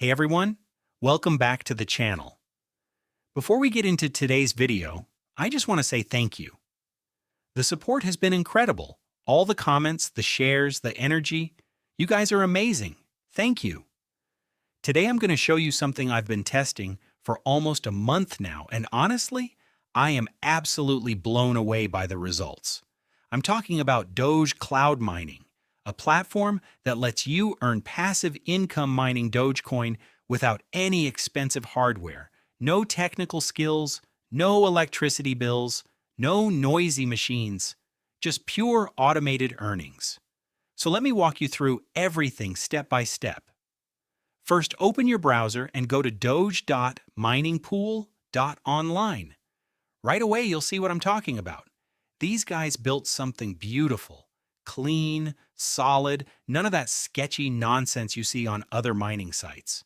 Hey everyone, welcome back to the channel. Before we get into today's video, I just want to say thank you. The support has been incredible. All the comments, the shares, the energy, you guys are amazing. Thank you. Today I'm going to show you something I've been testing for almost a month now, and honestly, I am absolutely blown away by the results. I'm talking about Doge Cloud Mining, a platform that lets you earn passive income mining Dogecoin without any expensive hardware, no technical skills, no electricity bills, no noisy machines, just pure automated earnings. So let me walk you through everything step by step. First, open your browser and go to doge.miningpool.online. Right away, you'll see what I'm talking about. These guys built something beautiful, clean, solid, none of that sketchy nonsense you see on other mining sites.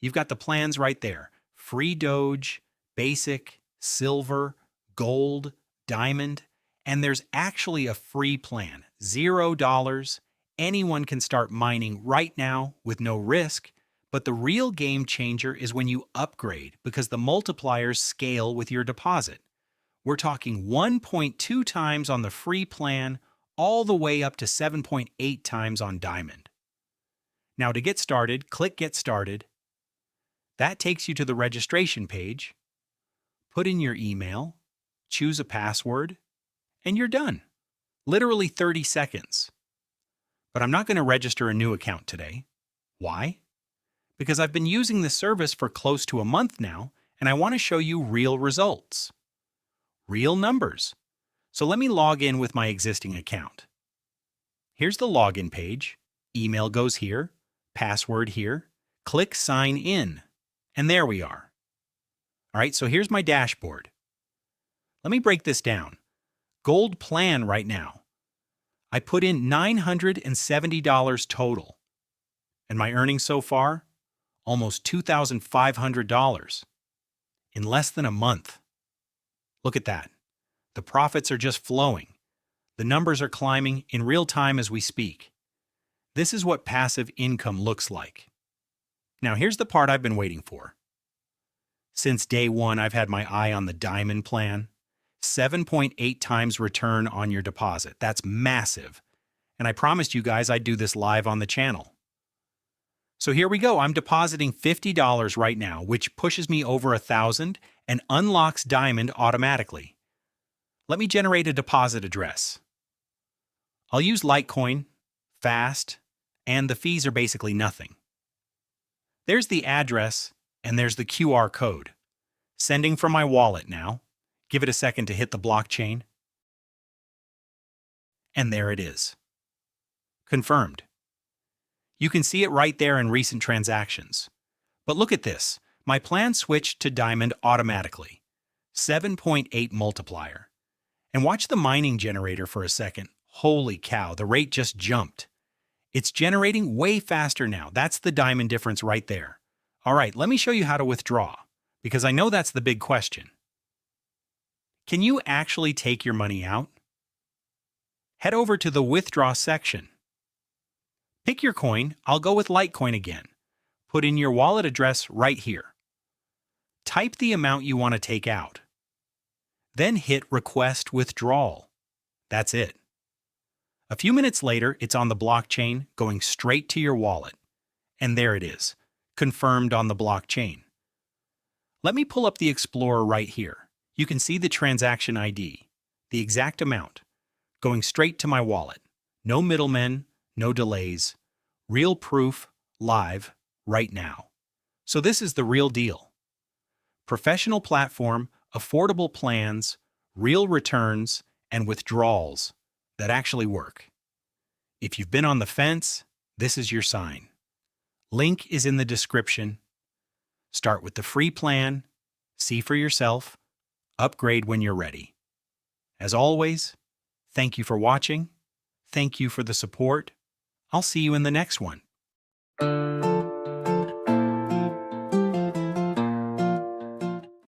You've got the plans right there: free Doge, basic, silver, gold, diamond, and there's actually a free plan, $0. Anyone can start mining right now with no risk, but the real game changer is when you upgrade because the multipliers scale with your deposit. We're talking 1.2 times on the free plan, all the way up to 7.8 times on Diamond. Now to get started, click Get Started. That takes you to the registration page. Put in your email, choose a password, and you're done. Literally 30 seconds. But I'm not going to register a new account today. Why? Because I've been using this service for close to a month now, and I want to show you real results. Real numbers. So let me log in with my existing account. Here's the login page. Email goes here, password here. Click Sign In, and there we are. All right, so here's my dashboard. Let me break this down. Gold plan right now. I put in $970 total, and my earnings so far, almost $2,500 in less than a month. Look at that. The profits are just flowing. The numbers are climbing in real time as we speak. This is what passive income looks like. Now here's the part I've been waiting for. Since day one, I've had my eye on the Diamond plan. 7.8 times return on your deposit. That's massive. And I promised you guys I'd do this live on the channel. So here we go. I'm depositing $50 right now, which pushes me over $1,000 and unlocks Diamond automatically. Let me generate a deposit address. I'll use Litecoin, fast, and the fees are basically nothing. There's the address, and there's the QR code. Sending from my wallet now. Give it a second to hit the blockchain. And there it is. Confirmed. You can see it right there in recent transactions. But look at this. My plan switched to Diamond automatically. 7.8 multiplier. And watch the mining generator for a second. Holy cow, the rate just jumped. It's generating way faster now. That's the Diamond difference right there. All right, let me show you how to withdraw, because I know that's the big question. Can you actually take your money out? Head over to the Withdraw section. Pick your coin. I'll go with Litecoin again. Put in your wallet address right here. Type the amount you want to take out. Then hit Request Withdrawal. That's it. A few minutes later, it's on the blockchain, going straight to your wallet. And there it is, confirmed on the blockchain. Let me pull up the Explorer right here. You can see the transaction ID, the exact amount, going straight to my wallet. No middlemen, no delays. Real proof, live, right now. So this is the real deal. Professional platform, affordable plans, real returns, and withdrawals that actually work. If you've been on the fence, this is your sign. Link is in the description. Start with the free plan, see for yourself, upgrade when you're ready. As always, thank you for watching. Thank you for the support. I'll see you in the next one.